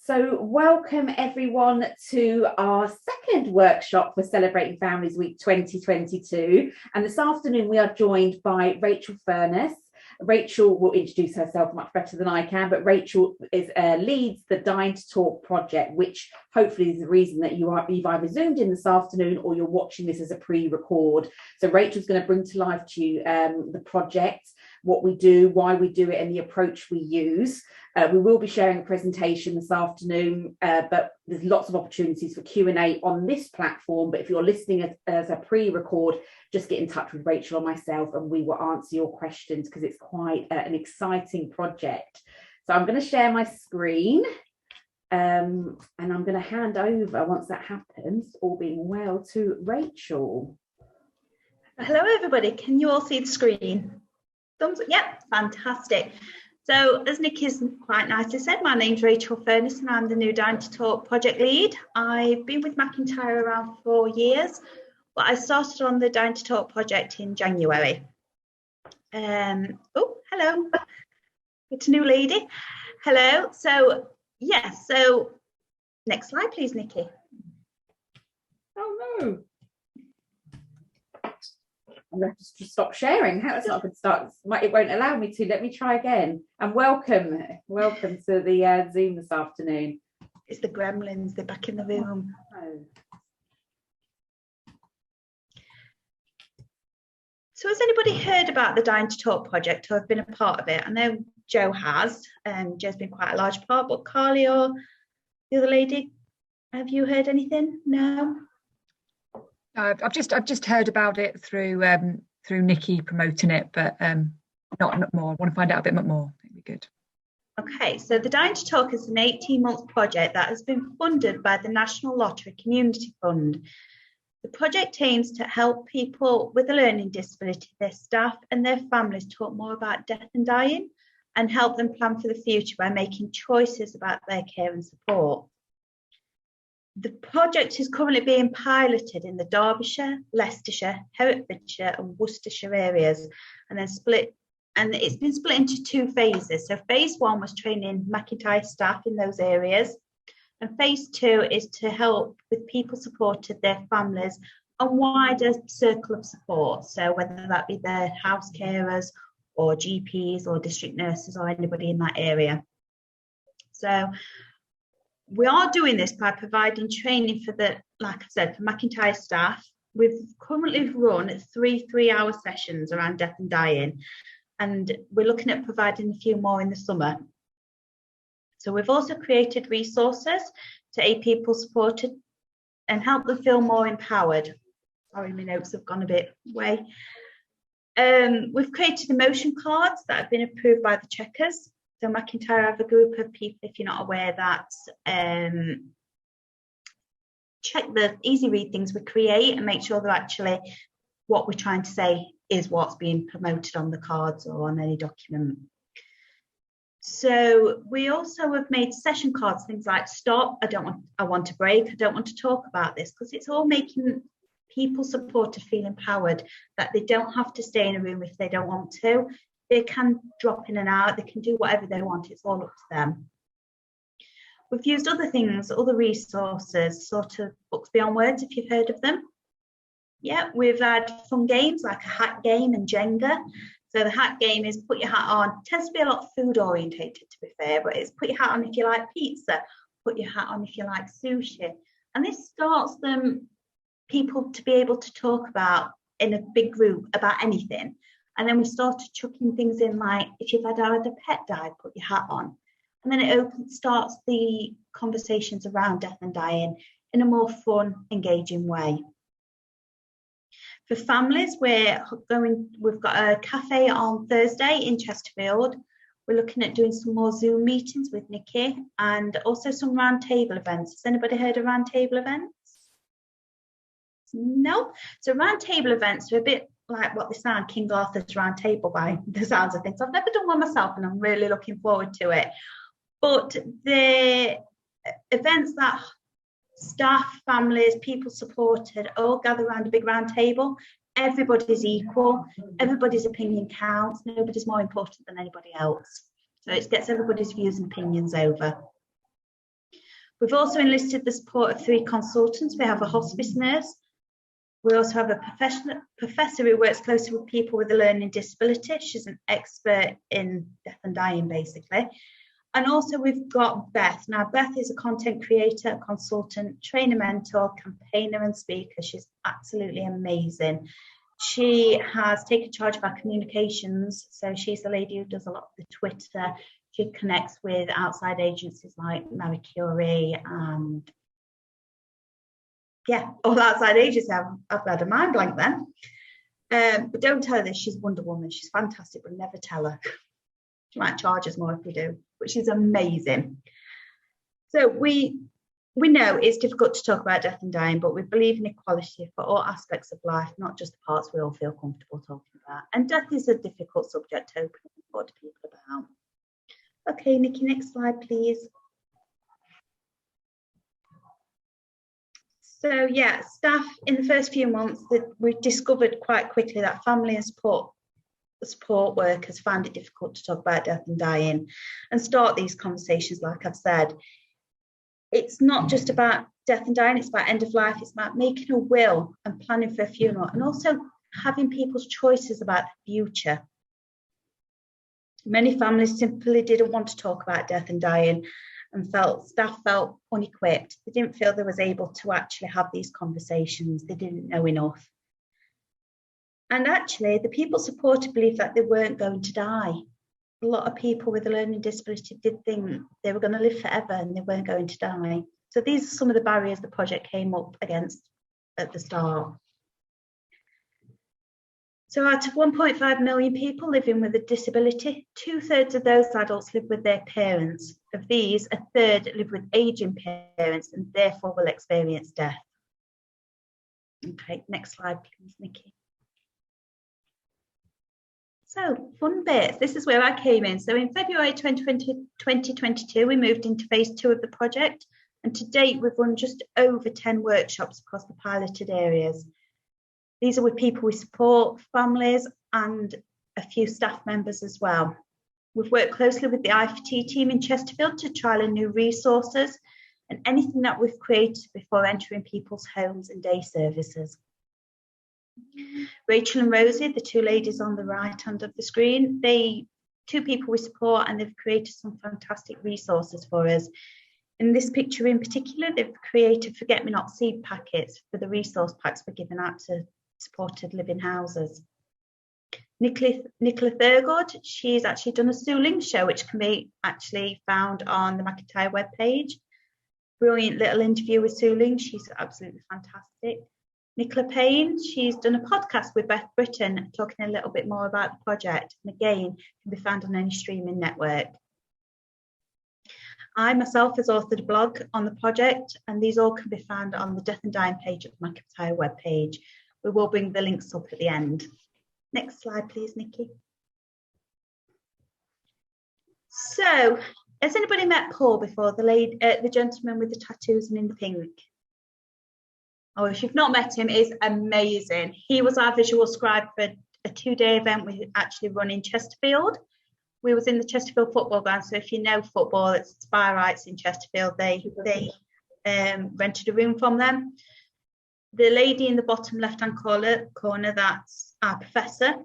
So welcome everyone to our second workshop for Celebrating Families Week 2022. And this afternoon we are joined by Rachel Furness. Rachel will introduce herself much better than I can, but Rachel leads the Dying to Talk project, which hopefully is the reason that you've either zoomed in this afternoon or you're watching this as a pre-record. So Rachel's going to bring to life to you the project, what we do, why we do it, and the approach we use. We will be sharing a presentation this afternoon, but there's lots of opportunities for Q&A on this platform. But if you're listening as a pre-record, just get in touch with Rachel or myself and we will answer your questions, because it's quite an exciting project. So I'm going to share my screen and I'm going to hand over, once that happens, all being well, to Rachel. Hello everybody, can you all see the screen? Thumbs up, yep, fantastic. So as Nikki's quite nicely said, my name's Rachel Furness and I'm the new Dying to Talk project lead. I've been with MacIntyre around 4 years, but I started on the Dying to Talk project in January. Oh, hello, it's a new lady. Hello, so yes, so next slide please, Nikki. Oh no. I'm going to have to stop sharing. How it's not going to start. It won't allow me to. Let me try again. And welcome to the Zoom this afternoon. It's the gremlins. They're back in the room. Oh. So has anybody heard about the Dying to Talk project or have been a part of it? I know Joe has. Joe's been quite a large part, but Carly or the other lady, have you heard anything? No. I've just heard about it through Nikki promoting it, but not more. I want to find out a bit more. That'd be good. Okay, so the Dying to Talk is an 18-month project that has been funded by the National Lottery Community Fund. The project aims to help people with a learning disability, their staff and their families talk more about death and dying and help them plan for the future by making choices about their care and support. The project is currently being piloted in the Derbyshire, Leicestershire, Hertfordshire and Worcestershire areas, and it's been split into 2 phases. So phase 1 was training MacIntyre staff in those areas, and phase 2 is to help with people supported, their families, and wider circle of support. So whether that be their house carers or GPs or district nurses or anybody in that area. So we are doing this by providing training for like I said, for MacIntyre staff. We've currently run 3 3-hour sessions around death and dying, and we're looking at providing a few more in the summer. So we've also created resources to aid people supported and help them feel more empowered. Sorry, my notes have gone a bit away. We've created emotion cards that have been approved by the checkers. So MacIntyre have a group of people, if you're not aware, that check the easy read things we create and make sure that actually what we're trying to say is what's being promoted on the cards or on any document. So we also have made session cards, things like stop, I want a break, I don't want to talk about this, because it's all making people supported feel empowered, that they don't have to stay in a room if they don't want to. They can drop in and out, they can do whatever they want, it's all up to them. We've used other things, other resources, sort of books beyond words, if you've heard of them. Yeah, we've had fun games like a hat game and Jenga. So the hat game is put your hat on, it tends to be a lot food orientated to be fair, but it's put your hat on if you like pizza, put your hat on if you like sushi. And this starts people to be able to talk about in a big group about anything. And then we started chucking things in like, if you've had a pet die, put your hat on. And then it starts the conversations around death and dying in a more fun, engaging way. For families, we've got a cafe on Thursday in Chesterfield. We're looking at doing some more Zoom meetings with Nikki and also some roundtable events. Has anybody heard of roundtable events? No? So roundtable events are a bit like what they sound, King Arthur's Round Table by the sounds of things. I've never done one myself and I'm really looking forward to it. But the events that staff, families, people supported all gather around a big round table. Everybody's equal, everybody's opinion counts, nobody's more important than anybody else. So it gets everybody's views and opinions over. We've also enlisted the support of 3 consultants. We have a hospice nurse. We also have a professor who works closely with people with a learning disability. She's an expert in death and dying, basically. And also we've got Beth. Now, Beth is a content creator, consultant, trainer, mentor, campaigner and speaker. She's absolutely amazing. She has taken charge of our communications. So she's the lady who does a lot of the Twitter. She connects with outside agencies like Marie Curie and all outside agencies. I've had a mind blank then. But don't tell her this, she's Wonder Woman. She's fantastic, but never tell her. She might charge us more if we do, but she's amazing. So we know it's difficult to talk about death and dying, but we believe in equality for all aspects of life, not just the parts we all feel comfortable talking about. And death is a difficult subject to open and talk to people about. Okay, Nikki, next slide, please. So yeah, staff in the first few months, that we discovered quite quickly that family and support workers found it difficult to talk about death and dying and start these conversations. Like I've said, it's not just about death and dying, it's about end of life, it's about making a will and planning for a funeral, and also having people's choices about the future. Many families simply didn't want to talk about death and dying and staff felt unequipped. They didn't feel they was able to actually have these conversations. They didn't know enough. And actually, the people supported believed that they weren't going to die. A lot of people with a learning disability did think they were going to live forever and they weren't going to die. So these are some of the barriers the project came up against at the start. So out of 1.5 million people living with a disability, 2/3 of those adults live with their parents. Of these, 1/3 live with aging parents and therefore will experience death. Okay, next slide, please, Nikki. So, fun bits. This is where I came in. So in February 2022, we moved into phase 2 of the project. And to date, we've run just over 10 workshops across the piloted areas. These are with people we support, families, and a few staff members as well. We've worked closely with the I4T team in Chesterfield to trial in new resources and anything that we've created before entering people's homes and day services. Rachel and Rosie, the 2 ladies on the right hand of the screen, 2 people we support, and they've created some fantastic resources for us. In this picture in particular, they've created forget-me-not seed packets for the resource packs we're giving out to supported living houses. Nicola Thurgood, she's actually done a Sue Ling show, which can be actually found on the MacIntyre webpage. Brilliant little interview with Sue Ling, she's absolutely fantastic. Nicola Payne, she's done a podcast with Beth Britton talking a little bit more about the project, and again can be found on any streaming network. I myself has authored a blog on the project, and these all can be found on the Death and Dying page of the MacIntyre webpage. We will bring the links up at the end. Next slide, please, Nikki. So, has anybody met Paul before, the gentleman with the tattoos and in the pink? Oh, if you've not met him, it's amazing. He was our visual scribe for a 2-day event we actually run in Chesterfield. We was in the Chesterfield football ground, so if you know football, it's Spyrites in Chesterfield. They rented a room from them. The lady in the bottom left-hand corner, that's our professor,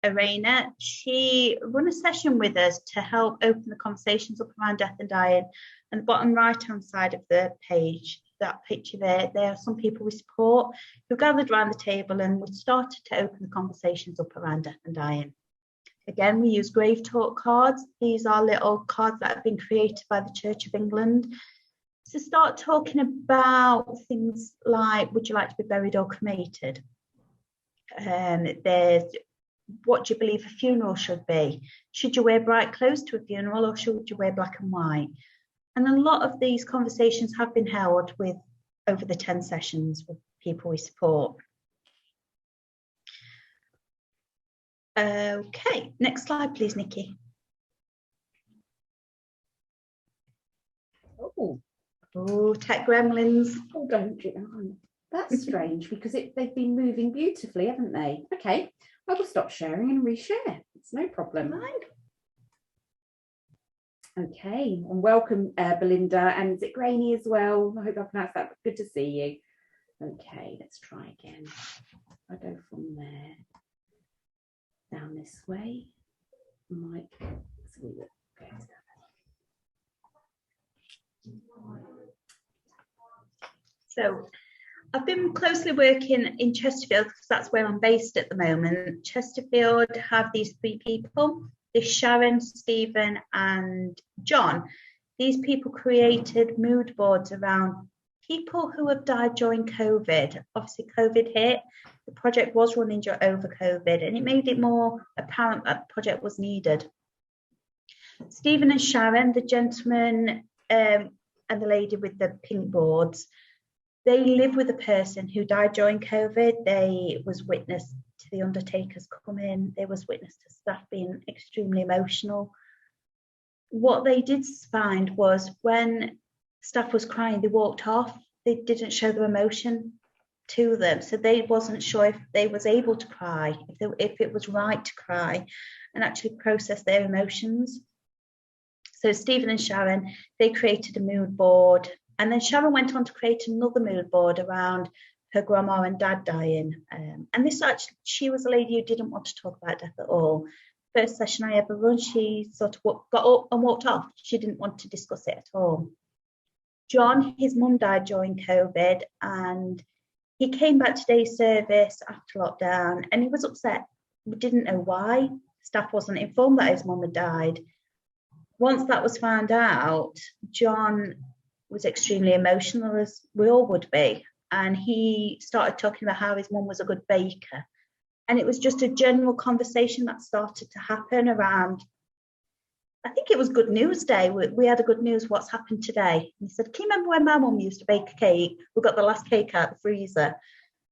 Arena. She ran a session with us to help open the conversations up around death and dying. And the bottom right-hand side of the page, that picture there are some people we support who gathered around the table, and we started to open the conversations up around death and dying. Again, we use grave talk cards. These are little cards that have been created by the Church of England to start talking about things like, would you like to be buried or cremated? There's, what do you believe a funeral should be? Should you wear bright clothes to a funeral, or should you wear black and white? And a lot of these conversations have been held with over the 10 sessions with people we support. Okay, next slide, please, Nikki. Oh, tech gremlins. Oh, don't you? That's strange, because they've been moving beautifully, haven't they? Okay, I will stop sharing and reshare. It's no problem. Fine. Okay, and welcome, Belinda, and is it Grainy as well? I hope I pronounced that. Good to see you. Okay, let's try again. I go from there down this way. Mike, so we will go to that. So I've been closely working in Chesterfield because that's where I'm based at the moment. Chesterfield have these 3 people. There's Sharon, Stephen and John. These people created mood boards around people who have died during COVID. Obviously COVID hit, the project was running over COVID, and it made it more apparent that the project was needed. Stephen and Sharon, the gentleman and the lady with the pink boards, they live with a person who died during COVID. They was witness to the undertakers come in. They was witness to staff being extremely emotional. What they did find was when staff was crying, they walked off. They didn't show their emotion to them. So they wasn't sure if they was able to cry, if it was right to cry and actually process their emotions. So Stephen and Sharon, they created a mood board. And then Sharon went on to create another mood board around her grandma and dad dying. And this actually, she was a lady who didn't want to talk about death at all. First session I ever run, she sort of got up and walked off. She didn't want to discuss it at all. John, his mum died during COVID, and he came back to day's service after lockdown, and he was upset. We didn't know why. Staff wasn't informed that his mum had died. Once that was found out, John was extremely emotional, as we all would be, and he started talking about how his mum was a good baker. And it was just a general conversation that started to happen around, I think it was Good News Day. We had a good news, what's happened today? And he said, can you remember when my mum used to bake a cake? We got the last cake out of the freezer.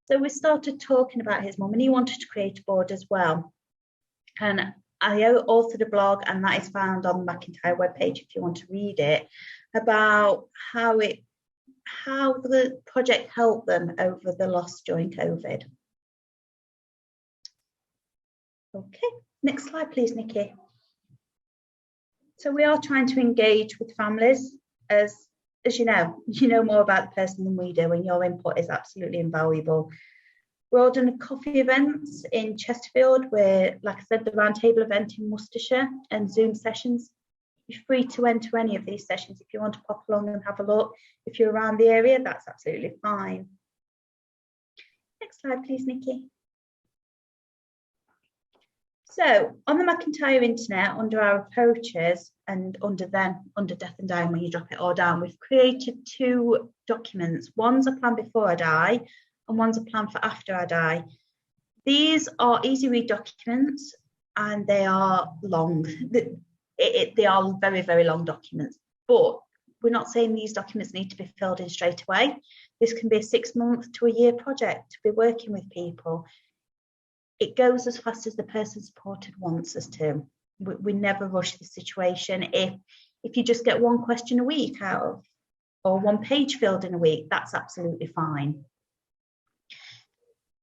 So we started talking about his mum, and he wanted to create a board as well. And I authored a blog, and that is found on the MacIntyre webpage if you want to read it, about how the project helped them over the loss during COVID. Okay, next slide, please, Nikki. So we are trying to engage with families, as you know more about the person than we do, and your input is absolutely invaluable. We're ordering coffee events in Chesterfield, where, like I said, the roundtable event in Worcestershire, and Zoom sessions. You're free to enter any of these sessions if you want to pop along and have a look. If you're around the area, that's absolutely fine. Next slide, please, Nikki. So on the MacIntyre internet, under our approaches and under death and dying, when you drop it all down, we've created 2 documents. One's a plan before I die, and one's a plan for after I die. These are easy read documents, and they are long. They are very, very long documents, but we're not saying these documents need to be filled in straight away. This can be a 6-month to a year project to be working with people. It goes as fast as the person supported wants us to. We never rush the situation. If you just get 1 question a week out of, or 1 page filled in a week, that's absolutely fine.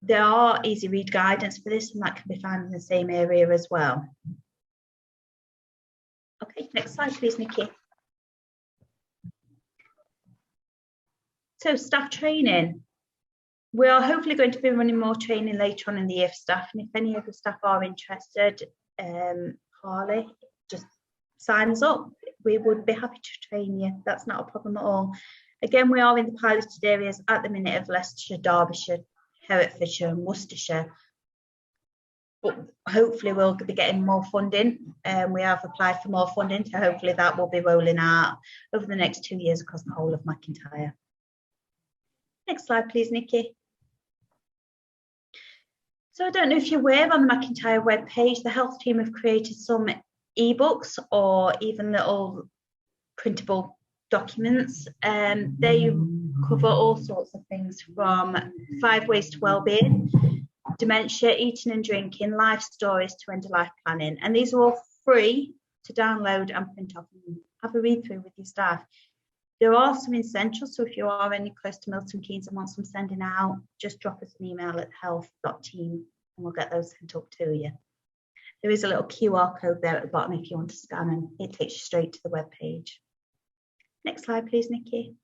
There are easy read guidance for this, and that can be found in the same area as well. Okay, next slide, please, Nikki. So staff training. We are hopefully going to be running more training later on in the year for staff, and if any of the staff are interested, Harley, just sign us up. We would be happy to train you. That's not a problem at all. Again, we are in the piloted areas at the minute of Leicestershire, Derbyshire, Herefordshire and Worcestershire. But hopefully we'll be getting more funding. We have applied for more funding, so hopefully that will be rolling out over the next 2 years across the whole of MacIntyre. Next slide, please, Nikki. So I don't know if you're aware, on the MacIntyre webpage, the health team have created some ebooks or even little printable documents. They cover all sorts of things from 5 ways to wellbeing, dementia, eating and drinking, life stories to end-of-life planning. And these are all free to download and print off and have a read through with your staff. There are some essentials, so if you are any close to Milton Keynes and want some sending out, just drop us an email at health.team and we'll get those sent up to you. There is a little QR code there at the bottom if you want to scan, and it takes you straight to the web page. Next slide, please, Nikki.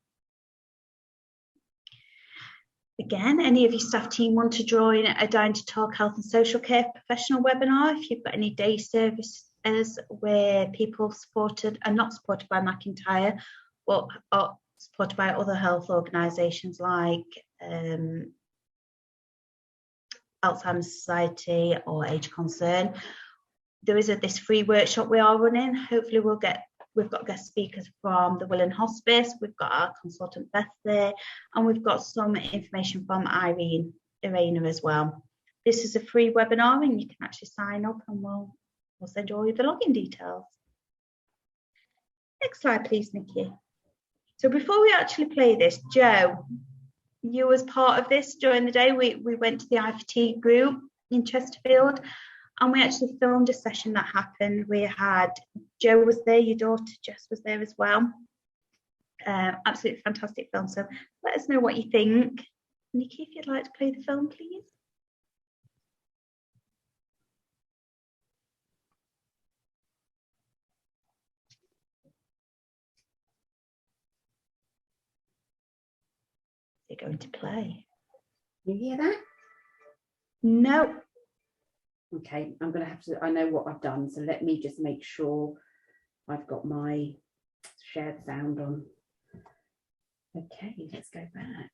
Again, any of your staff team want to join a Dying to Talk Health and Social Care professional webinar, if you've got any day services where people supported and not supported by MacIntyre, or supported by other health organisations like Alzheimer's Society or Age Concern, there is this free workshop we are running. Hopefully we've got guest speakers from the Willen Hospice, we've got our consultant Beth there, and we've got some information from Irina as well. This is a free webinar and you can actually sign up, and we'll send you all the login details. Next slide, please, Nikki. So before we actually play this, Jo, you was part of this during the day. We went to the IFT group in Chesterfield, and we actually filmed a session that happened. We had Jo was there, your daughter Jess was there as well. Absolutely fantastic film. So let us know what you think. Nikki, if you'd like to play the film, please. They're going to play. You hear that? No. Okay, I'm going to have to, I know what I've done, so let me just make sure I've got my shared sound on. Okay, let's go back.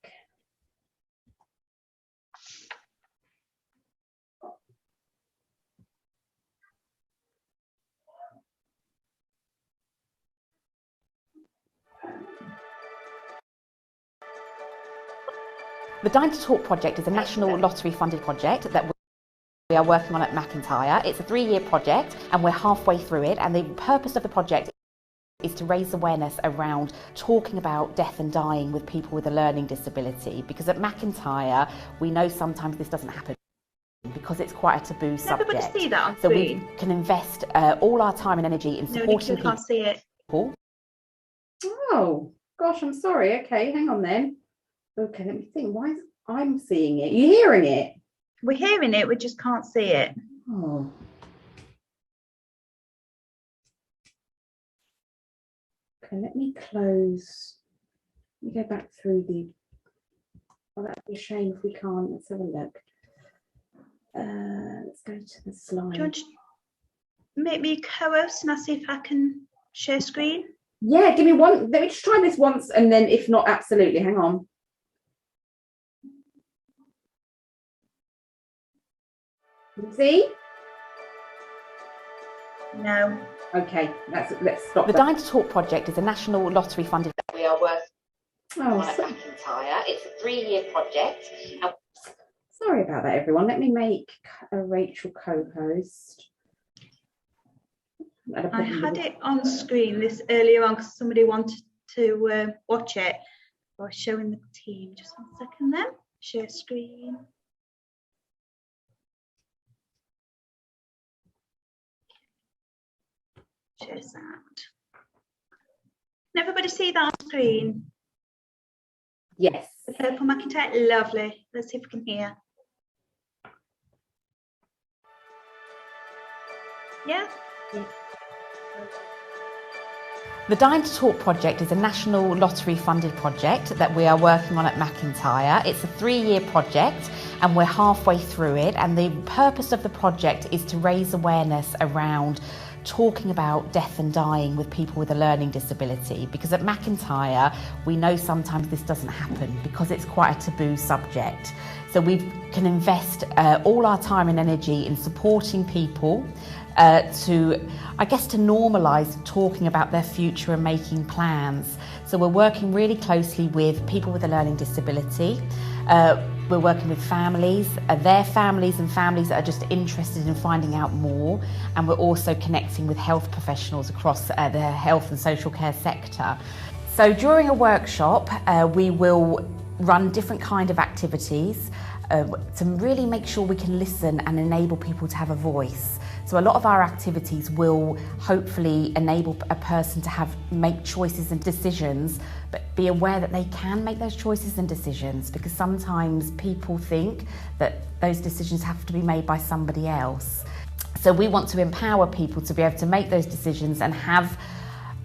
The Dying to Talk project is a national lottery funded project that we are working on at MacIntyre. It's a 3-year project and we're halfway through it, and the purpose of the project is to raise awareness around talking about death and dying with people with a learning disability, because at MacIntyre we know sometimes this doesn't happen because it's quite a taboo subject. Everybody see that on so screen? we can invest all our time and energy in supporting people. Can't see it. Oh gosh, I'm sorry. Okay, hang on then. Okay, let me think. Why is I'm seeing it? You hearing it? We're hearing it, we just can't see it. Oh. Okay, let me close. Let me go back through the. Oh, that'd be a shame if we can't. Let's have a look. Let's go to the slide. Do you want to make me co-host and I'll see if I can share screen? Yeah, give me one. Let me just try this once, and then if not, absolutely. Hang on. See? No. Okay, let's stop. The Dying to Talk project is a national lottery funded. We are working on at MacIntyre. It's a 3-year project. Sorry about that, everyone. Let me make a Rachel co-host. I had it on screen this earlier on because somebody wanted to watch it. I was showing the team. Just 1 second then. Share screen. Share sound. Can everybody see that on screen? Yes. The purple MacIntyre, lovely. Let's see if we can hear. Yeah? The Dying to Talk project is a national lottery funded project that we are working on at MacIntyre. It's a 3-year project and we're halfway through it, and the purpose of the project is to raise awareness around talking about death and dying with people with a learning disability, because at MacIntyre we know sometimes this doesn't happen because it's quite a taboo subject. So we can invest all our time and energy in supporting people to normalise talking about their future and making plans. So we're working really closely with people with a learning disability. We're working with families, their families and families that are just interested in finding out more. And we're also connecting with health professionals across the health and social care sector. So during a workshop, we will run different kind of activities to really make sure we can listen and enable people to have a voice. So a lot of our activities will hopefully enable a person to make choices and decisions, but be aware that they can make those choices and decisions, because sometimes people think that those decisions have to be made by somebody else. So we want to empower people to be able to make those decisions and have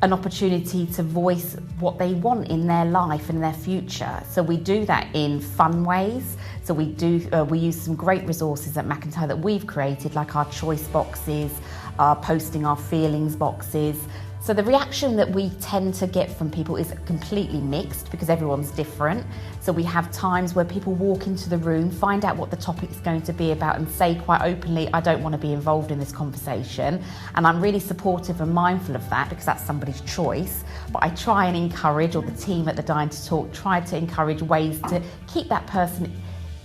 an opportunity to voice what they want in their life and their future. So we do that in fun ways. So we use some great resources at MacIntyre that we've created, like our choice boxes, our posting our feelings boxes. So the reaction that we tend to get from people is completely mixed because everyone's different. So we have times where people walk into the room, find out what the topic is going to be about and say quite openly, I don't want to be involved in this conversation. And I'm really supportive and mindful of that because that's somebody's choice. But I try and encourage, or the team at the Dying to Talk try to encourage ways to keep that person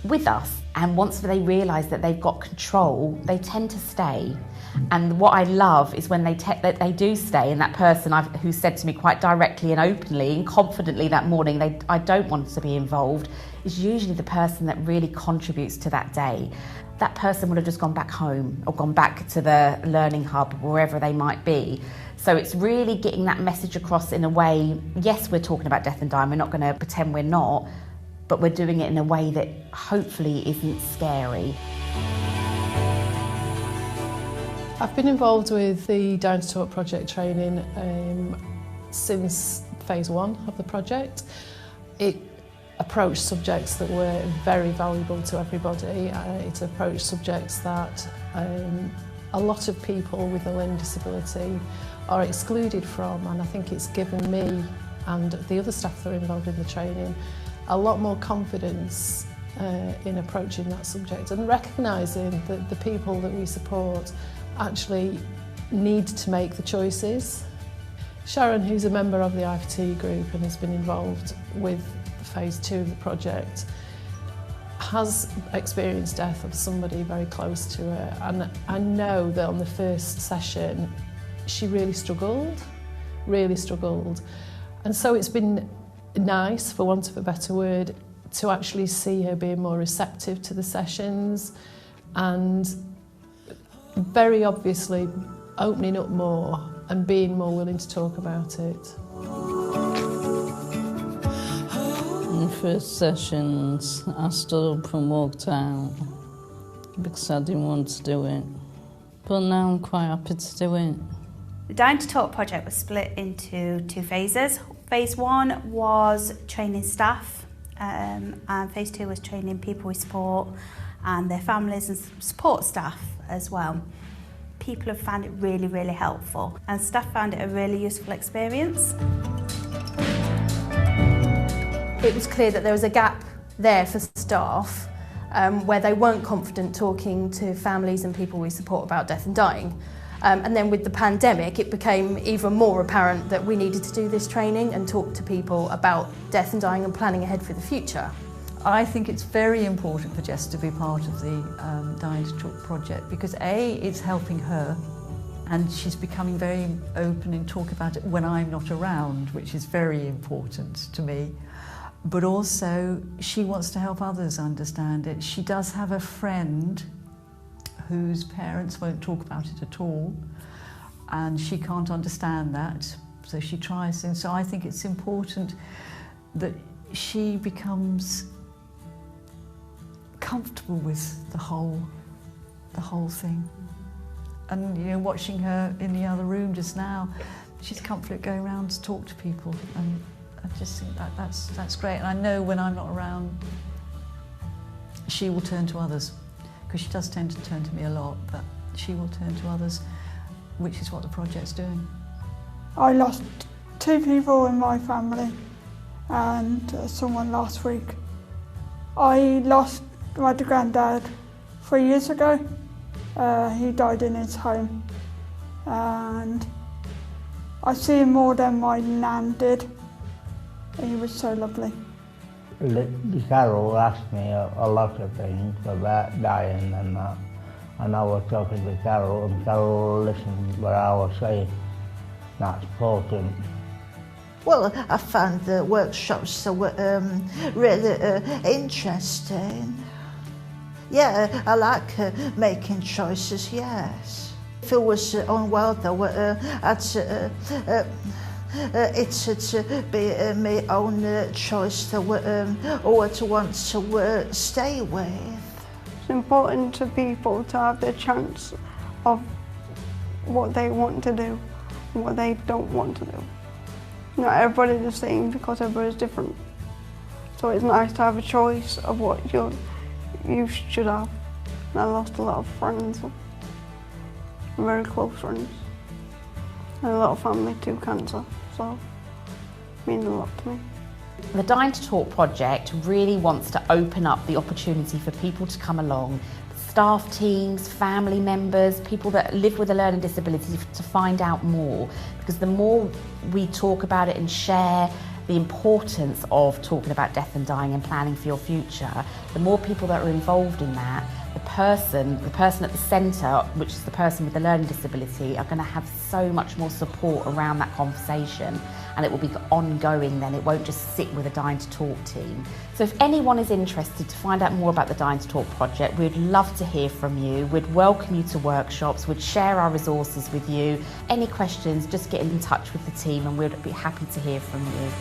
with us. And once they realise that they've got control, they tend to stay. And what I love is when that they do stay, and that person who said to me quite directly and openly and confidently that morning, I don't want to be involved, is usually the person that really contributes to that day. That person would have just gone back home or gone back to the learning hub, wherever they might be. So it's really getting that message across in a way, yes, we're talking about death and dying, we're not going to pretend we're not, but we're doing it in a way that hopefully isn't scary. I've been involved with the Dying to Talk project training since phase 1 of the project. It approached subjects that were very valuable to everybody. It approached subjects that a lot of people with a learning disability are excluded from, and I think it's given me and the other staff that are involved in the training a lot more confidence in approaching that subject and recognising that the people that we support actually need to make the choices. Sharon, who's a member of the IFT group and has been involved with phase 2 of the project, has experienced death of somebody very close to her, and I know that on the first session she really struggled, and so it's been nice, for want of a better word, to actually see her being more receptive to the sessions and very obviously opening up more and being more willing to talk about it. In the first sessions, I stood up and walked out because I didn't want to do it. But now I'm quite happy to do it. The Dying to Talk project was split into 2 phases. Phase 1 was training staff, and phase 2 was training people we support and their families and support staff as well. People have found it really, really helpful, and staff found it a really useful experience. It was clear that there was a gap there for staff where they weren't confident talking to families and people we support about death and dying. And then with the pandemic, it became even more apparent that we needed to do this training and talk to people about death and dying and planning ahead for the future. I think it's very important for Jess to be part of the Dying to Talk project because A, it's helping her, and she's becoming very open in talking about it when I'm not around, which is very important to me. But also, she wants to help others understand it. She does have a friend whose parents won't talk about it at all, and she can't understand that, so she tries. And so I think it's important that she becomes comfortable with the whole thing. And you know, watching her in the other room just now, she's comfortable going around to talk to people, and I just think that's great. And I know when I'm not around, she will turn to others, because she does tend to turn to me a lot, but she will turn to others, which is what the project's doing. I lost 2 people in my family and someone last week. I lost my granddad 3 years ago. He died in his home, and I see him more than my nan did. He was so lovely. Carol asked me a lot of things about dying and that, and I was talking to Carol, and Carol listened what I was saying. That's important. Well, I found the workshops really interesting. Yeah, I like making choices, yes. If it was unwell, though, it's to be my own choice to or to want to stay with. It's important to people to have the chance of what they want to do and what they don't want to do. Not everybody's the same because everybody's different. So it's nice to have a choice of what you should have. And I lost a lot of friends, very close friends, and a lot of family to cancer, so it means a lot to me. The Dying to Talk project really wants to open up the opportunity for people to come along, staff teams, family members, people that live with a learning disability, to find out more, because the more we talk about it and share the importance of talking about death and dying and planning for your future, the more people that are involved in that, the person at the centre, which is the person with the learning disability, are going to have so much more support around that conversation, and it will be ongoing then. It won't just sit with a Dying to Talk team. So if anyone is interested to find out more about the Dying to Talk project, we'd love to hear from you. We'd welcome you to workshops, we'd share our resources with you. Any questions, just get in touch with the team and we'd be happy to hear from you.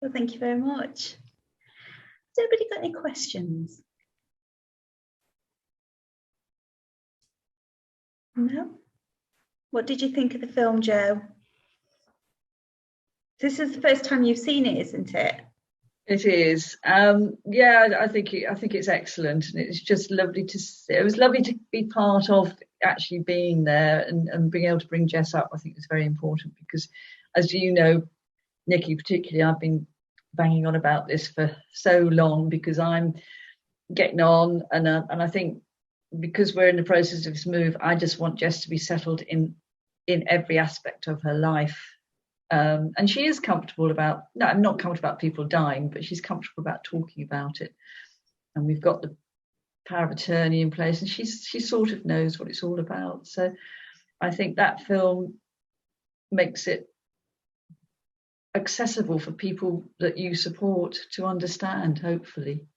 Well, thank you very much. Has anybody got any questions? No? What did you think of the film, Jo? This is the first time you've seen it, isn't it? It is. Yeah, I think it's excellent, and it's just lovely to see. It was lovely to be part of actually being there and being able to bring Jess up. I think it's very important because, as you know, Nikki particularly, I've been banging on about this for so long because I'm getting on, and I think because we're in the process of this move, I just want Jess to be settled in every aspect of her life. And she is comfortable about, no, I'm not comfortable about people dying, but she's comfortable about talking about it. And we've got the power of attorney in place, and she sort of knows what it's all about. So I think that film makes it accessible for people that you support to understand, hopefully,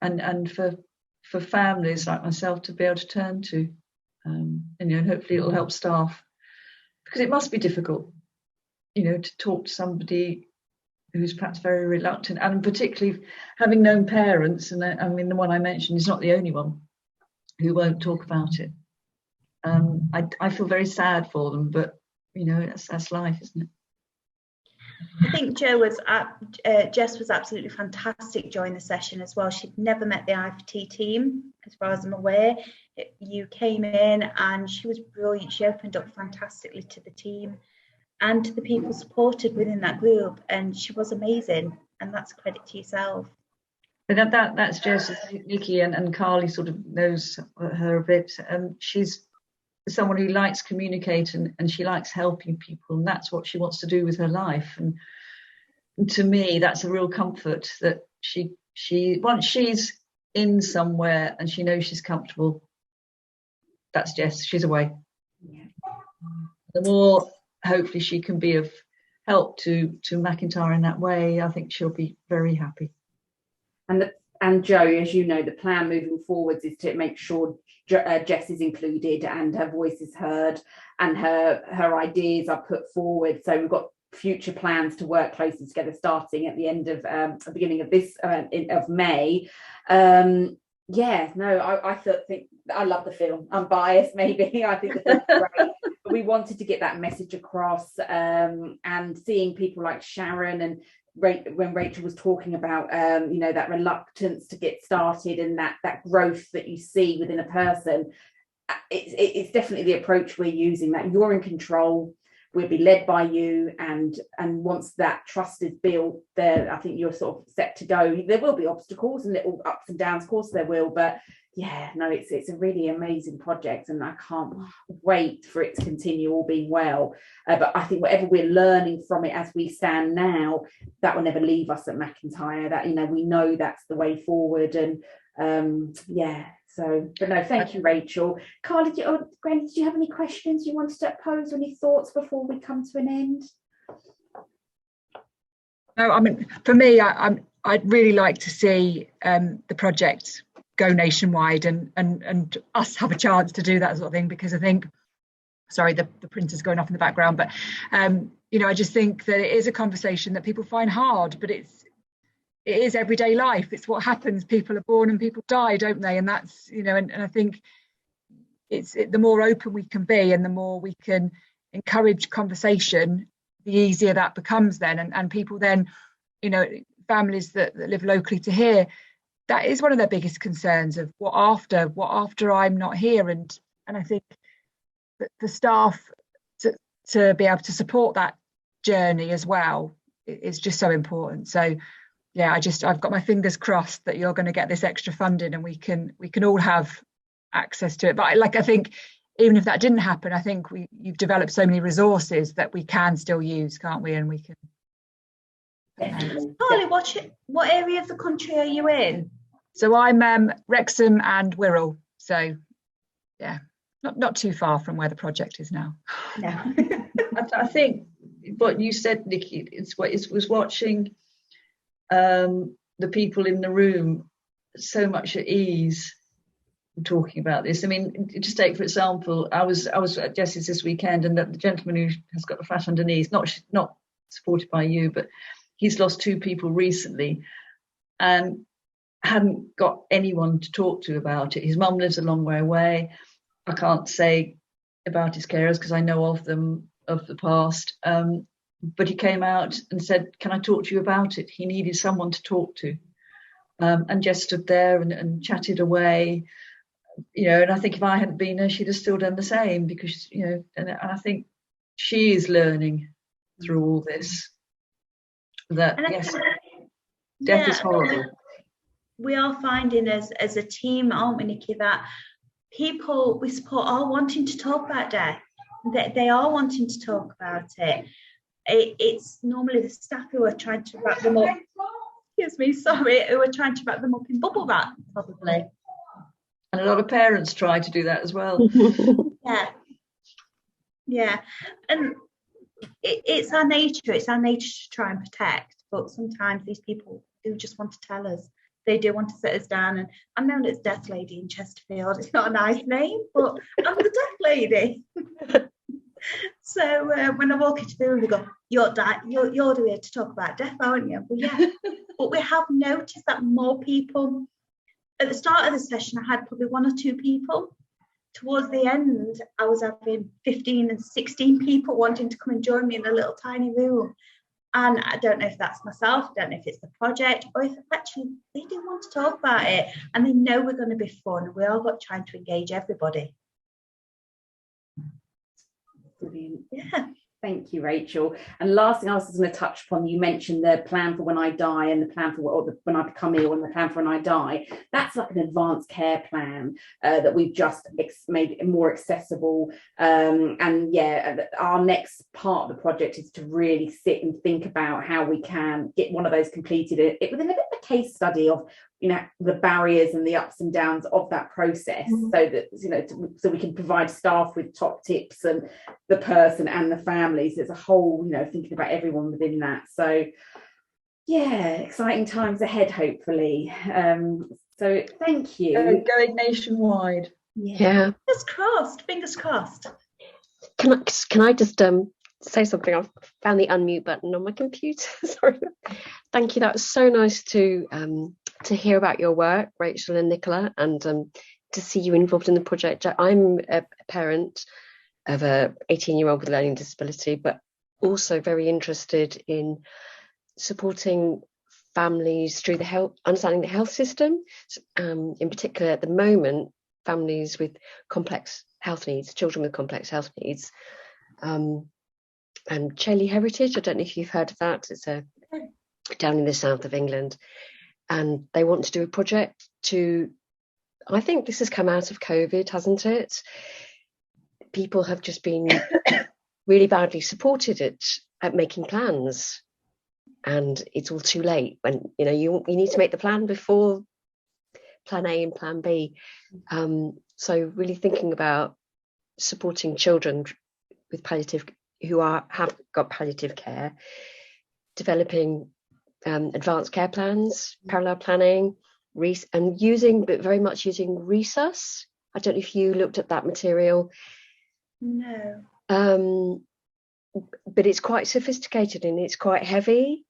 and for families like myself to be able to turn to, and hopefully it'll help staff, because it must be difficult, to talk to somebody who's perhaps very reluctant, and particularly having known parents, and I mean the one I mentioned is not the only one who won't talk about it. I feel very sad for them, but that's life, isn't it? I think Jess was absolutely fantastic during the session as well. She'd never met the IFT team, as far as I'm aware. You came in and she was brilliant. She opened up fantastically to the team and to the people supported within that group, and she was amazing, and that's credit to yourself. But that's Jess. Nikki and Carly sort of knows her a bit, and she's someone who likes communicating and she likes helping people, and that's what she wants to do with her life. And to me, that's a real comfort that she once she's in somewhere and she knows she's comfortable, that's Jess, she's away. Yeah. The more hopefully she can be of help to MacIntyre in that way, I think she'll be very happy. And Jo, as you know, the plan moving forwards is to make sure Jess is included and her voice is heard and her ideas are put forward. So we've got future plans to work closely together, starting at the end of the beginning of this of May. I think I love the film. I'm biased, maybe. I think the film's great. But we wanted to get that message across, and seeing people like Sharon and when Rachel was talking about that reluctance to get started and that growth that you see within a person, it's definitely the approach we're using, that you're in control, we'll be led by you, and once that trust is built there, I think you're sort of set to go. There will be obstacles and little ups and downs, of course there will, but it's a really amazing project, and I can't wait for it to continue, all being well. But I think whatever we're learning from it as we stand now, that will never leave us at MacIntyre. That we know that's the way forward, and but no, thank you, Rachel. Carly, Granny, did you have any questions you wanted to pose, or any thoughts before we come to an end? No, I mean, for me, I'd really like to see the project go nationwide and us have a chance to do that sort of thing, because I think, sorry, the printer's going off in the background, but I just think that it is a conversation that people find hard, but it is everyday life. It's what happens. People are born and people die, don't they? And that's, and I think the more open we can be and the more we can encourage conversation, the easier that becomes then. And people then, families that live locally to here, that is one of their biggest concerns of what after I'm not here. And I think that the staff to be able to support that journey as well is just so important. So yeah, I've got my fingers crossed that you're going to get this extra funding and we can all have access to it. But I think even if that didn't happen, I think you've developed so many resources that we can still use, can't we? And we can. Holly, what area of the country are you in? So I'm Wrexham and Wirral. So yeah, not too far from where the project is now. No. I think what you said, Nikki, it was watching the people in the room so much at ease talking about this. I mean, just take for example, I was at Jessie's this weekend, and the gentleman who has got the flat underneath, not supported by you, but he's lost 2 people recently and hadn't got anyone to talk to about it. His mum lives a long way away. I can't say about his carers because I know of them of the past. But he came out and said, "Can I talk to you about it?" He needed someone to talk to. And Jess stood there and chatted away. And I think if I hadn't been there, she'd have still done the same, because, and I think she is learning through all this that, yes, death is horrible. We are finding as a team, aren't we, Nikki, that people we support are wanting to talk about death. They are wanting to talk about it. It's normally the staff who are trying to wrap them up. Excuse me, sorry, who are trying to wrap them up in bubble wrap, probably. And a lot of parents try to do that as well. Yeah. And it's our nature. It's our nature to try and protect. But sometimes these people do just want to tell us. They do want to sit us down. And I'm known as Death Lady in Chesterfield. It's not a nice name, but I'm the Death Lady. So when I walk into the room, they go, you're here to talk about death, aren't you? Well, yeah. But we have noticed that more people, at the start of the session, I had probably 1 or 2 people. Towards the end, I was having 15 and 16 people wanting to come and join me in a little tiny room. And I don't know if that's myself, I don't know if it's the project, or if actually they do want to talk about it and they know we're going to be fun, and we are trying to engage everybody. Brilliant. Yeah. Thank you, Rachel. And last thing I was going to touch upon, you mentioned the plan for when I die and the plan for when I become ill and the plan for when I die. That's like an advanced care plan that we've just made more accessible. And yeah, our next part of the project is to really sit and think about how we can get one of those completed within a bit of a case study of the barriers and the ups and downs of that process, so that so we can provide staff with top tips and the person and the families as a whole, thinking about everyone within that. So yeah, exciting times ahead, hopefully. So thank you. Going nationwide. Yeah. Fingers crossed. Can I just say something? I've found the unmute button on my computer. Sorry. Thank you. That was so nice to hear about your work, Rachel and Nicola, and to see you involved in the project. I'm a parent of a 18-year-old with a learning disability, but also very interested in supporting families through understanding the health system. In particular, at the moment, families with complex health needs, children with complex health needs. And Chelly Heritage, I don't know if you've heard of that. It's down in the south of England. And they want to do a project I think this has come out of COVID, hasn't it? People have just been really badly supported at making plans. And it's all too late when, you need to make the plan before plan A and plan B. So really thinking about supporting children with palliative who have got palliative care, developing advanced care plans, parallel planning, and using, but very much using resus. I don't know if you looked at that material. No. But it's quite sophisticated and it's quite heavy.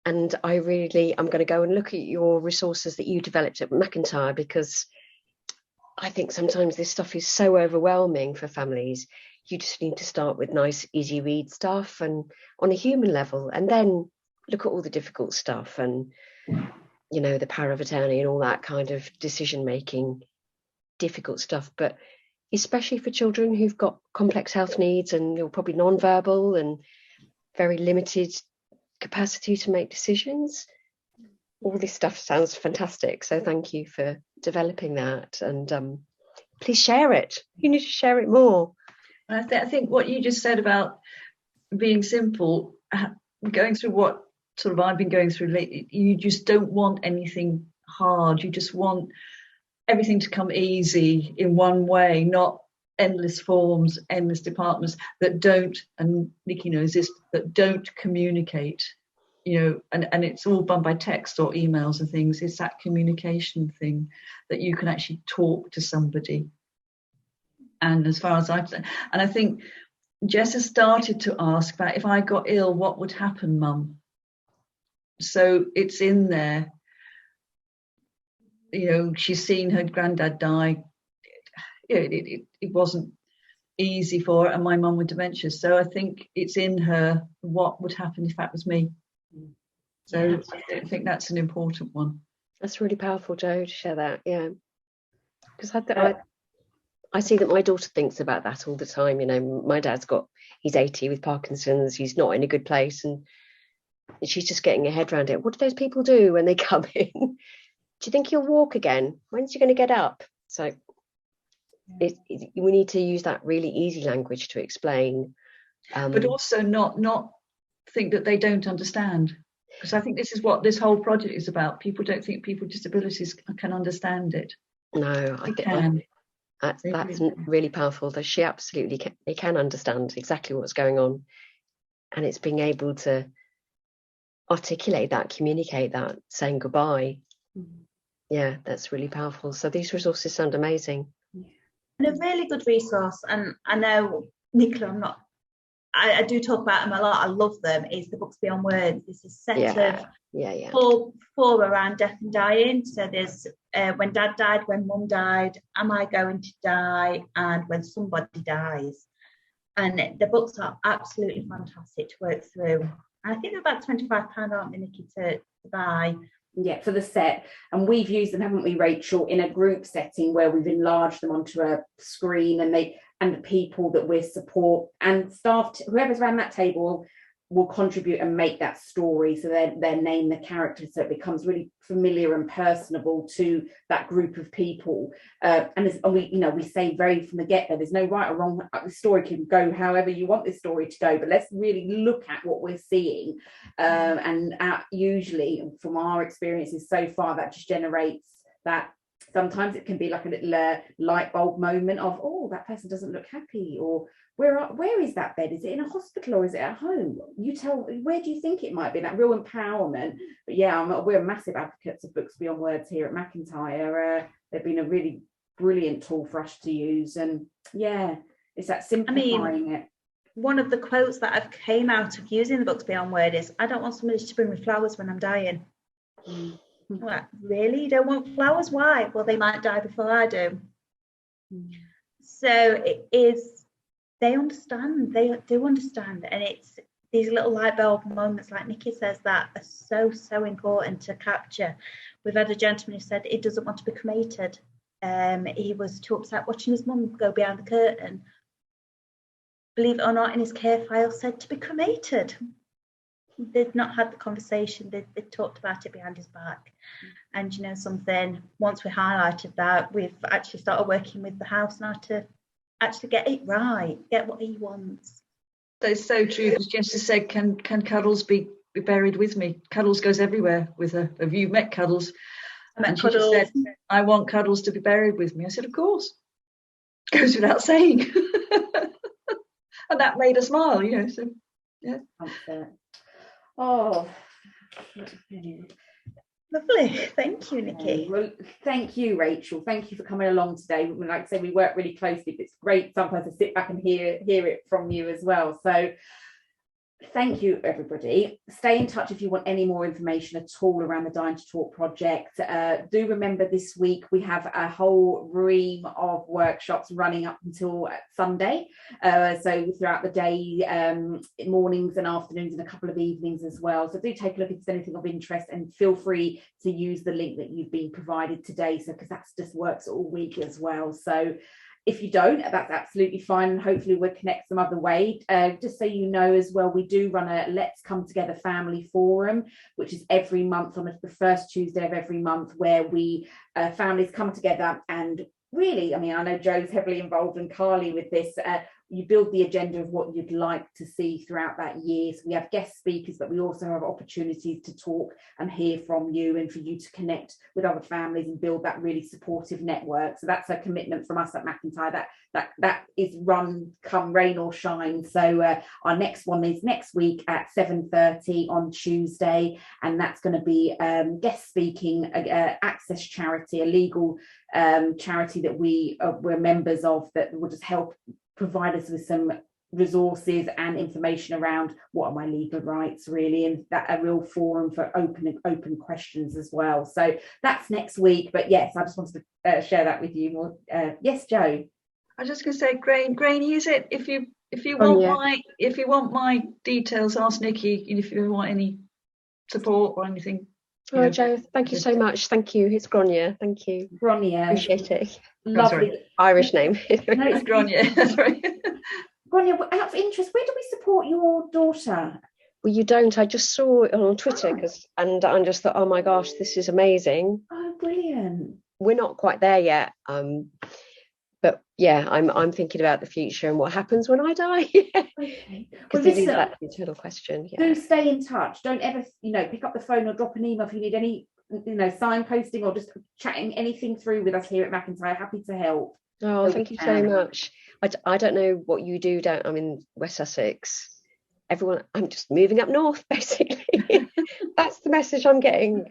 And I'm going to go and look at your resources that you developed at MacIntyre, because I think sometimes this stuff is so overwhelming for families. You just need to start with nice, easy read stuff and on a human level, and then look at all the difficult stuff and, you know, the power of attorney and all that kind of decision making, difficult stuff. But especially for children who've got complex health needs and you're probably non-verbal and very limited capacity to make decisions, all this stuff sounds fantastic. So thank you for developing that, and please share it. You need to share it more. I think what you just said about being simple, going through what sort of I've been going through lately, you just don't want anything hard. You just want everything to come easy in one way, not endless forms, endless departments that don't, and Nikki knows this, that don't communicate, you know, and it's all done by text or emails and things. It's that communication thing that you can actually talk to somebody. And as far as I've done, and I think Jess has started to ask about, if I got ill, what would happen, Mum? So it's in there. You know, she's seen her granddad die. It wasn't easy for her, and my mum with dementia. So I think it's in her, what would happen if that was me? So I think that's an important one. That's really powerful, Jo, to share that. Yeah, because I see that my daughter thinks about that all the time. You know, my dad's he's 80 with Parkinson's. He's not in a good place, and she's just getting her head around it. What do those people do when they come in? Do you think he'll walk again? When's he going to get up? So we need to use that really easy language to explain. But also not think that they don't understand. Because I think this is what this whole project is about. People don't think people with disabilities can understand it. No, I think that's really powerful. That she absolutely can understand exactly what's going on. And it's being able to articulate that, communicate that, saying goodbye. Yeah, that's really powerful. So these resources sound amazing. And a really good resource, and I know, Nicola, I do talk about them a lot, I love them, is the Books Beyond Words. There's a set of four around death and dying. So there's when Dad died, when Mum died, am I going to die, and when somebody dies. And the books are absolutely fantastic to work through. And I think they're about £25, aren't they, Nikki, to buy? Yeah, for the set. And we've used them, haven't we, Rachel, in a group setting where we've enlarged them onto a screen, and the people that we support and staff, whoever's around that table will contribute and make that story. So they name the characters, so it becomes really familiar and personable to that group of people. And we say very from the get-go, there's no right or wrong. The story can go however you want this story to go, but let's really look at what we're seeing. And usually, from our experiences so far, that just generates that. Sometimes it can be like a little light bulb moment of, oh, that person doesn't look happy, or where is that bed? Is it in a hospital or is it at home? You tell, where do you think it might be? That real empowerment. But yeah, we're massive advocates of Books Beyond Words here at MacIntyre. They've been a really brilliant tool for us to use, and yeah, it's that simplifying it. One of the quotes that I've came out of using the Books Beyond Word is, I don't want somebody to bring me flowers when I'm dying. Like, really? You don't want flowers? Why? Well, they might die before I do. So it is, they understand, they do understand, and it's these little light bulb moments, like Nikki says, that are so important to capture. We've had a gentleman who said he doesn't want to be cremated. He was too upset watching his mum go behind the curtain. Believe it or not, in his care file said to be cremated. They'd not had the conversation, they talked about it behind his back. And you know something, once we highlighted that, we've actually started working with the house now to actually get it right, get what he wants. That's so true, because Jess has said, can Cuddles be buried with me? Cuddles goes everywhere with her. Have you met Cuddles? And she just said, I want Cuddles to be buried with me. I said, of course. Goes without saying. And that made her smile, you know, so yeah. Oh, Lovely. Thank you, Nikki. Well, thank you, Rachel. Thank you for coming along today. Like I say, we work really closely, but it's great sometimes to sit back and hear it from you as well. So thank you, everybody. Stay in touch if you want any more information at all around the Dying to Talk project. Do remember this week we have a whole ream of workshops running up until Sunday. So throughout the day, mornings and afternoons, and a couple of evenings as well. So do take a look if there's anything of interest, and feel free to use the link that you've been provided today. So because that's just works all week as well. So if you don't, that's absolutely fine, and hopefully we'll connect some other way. Just so you know as well, we do run a Let's Come Together family forum, which is every month on the first Tuesday of every month, where we families come together and really, I mean, I know Joe's heavily involved and Carly with this. You build the agenda of what you'd like to see throughout that year. So we have guest speakers, but we also have opportunities to talk and hear from you, and for you to connect with other families and build that really supportive network. So that's a commitment from us at MacIntyre that is run come rain or shine. So our next one is next week at 7:30 on Tuesday, and that's going to be guest speaking, Access Charity, a legal charity that we're members of, that will just help provide us with some resources and information around what are my legal rights, really, and that a real forum for open questions as well. So that's next week. But yes, I just wanted to share that with you more. Yes, Joe. I was just going to say, Grain, use it if you want my details. Ask Nikki if you want any support or anything. Oh, Joe, thank you so much. Thank you. It's Grania. Thank you. Grania. Appreciate it. Lovely. Irish name. No, it's Grania. That's right. Grania, out of interest, where do we support your daughter? Well, you don't. I just saw it on Twitter and I just thought, oh my gosh, this is amazing. Oh, brilliant. We're not quite there yet. But yeah, I'm thinking about the future and what happens when I die. Okay. Because it is that eternal question. Yeah. Do stay in touch. Don't ever, pick up the phone or drop an email if you need any, signposting or just chatting anything through with us here at MacIntyre. Happy to help. Oh, thank you so much. I don't know what you do I'm in West Sussex. I'm just moving up north, basically. That's the message I'm getting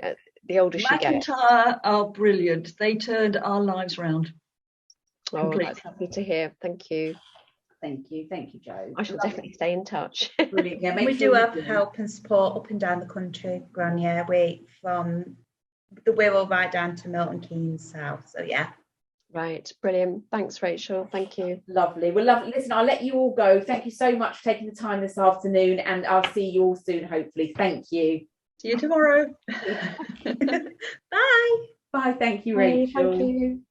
the older she gets. MacIntyre are brilliant. They turned our lives round. Oh, completely. That's happy to hear. Thank you. Thank you, Joe. I shall definitely stay in touch. Brilliant. Yeah, we do have help and support up and down the country, Grania. We're from the Wirral right down to Milton Keynes South. So yeah. Right, brilliant. Thanks, Rachel. Thank you. Lovely. Well, lovely. Listen, I'll let you all go. Thank you so much for taking the time this afternoon, and I'll see you all soon, hopefully. Thank you. See you tomorrow. Bye. Bye. Thank you, Rachel. Thank you.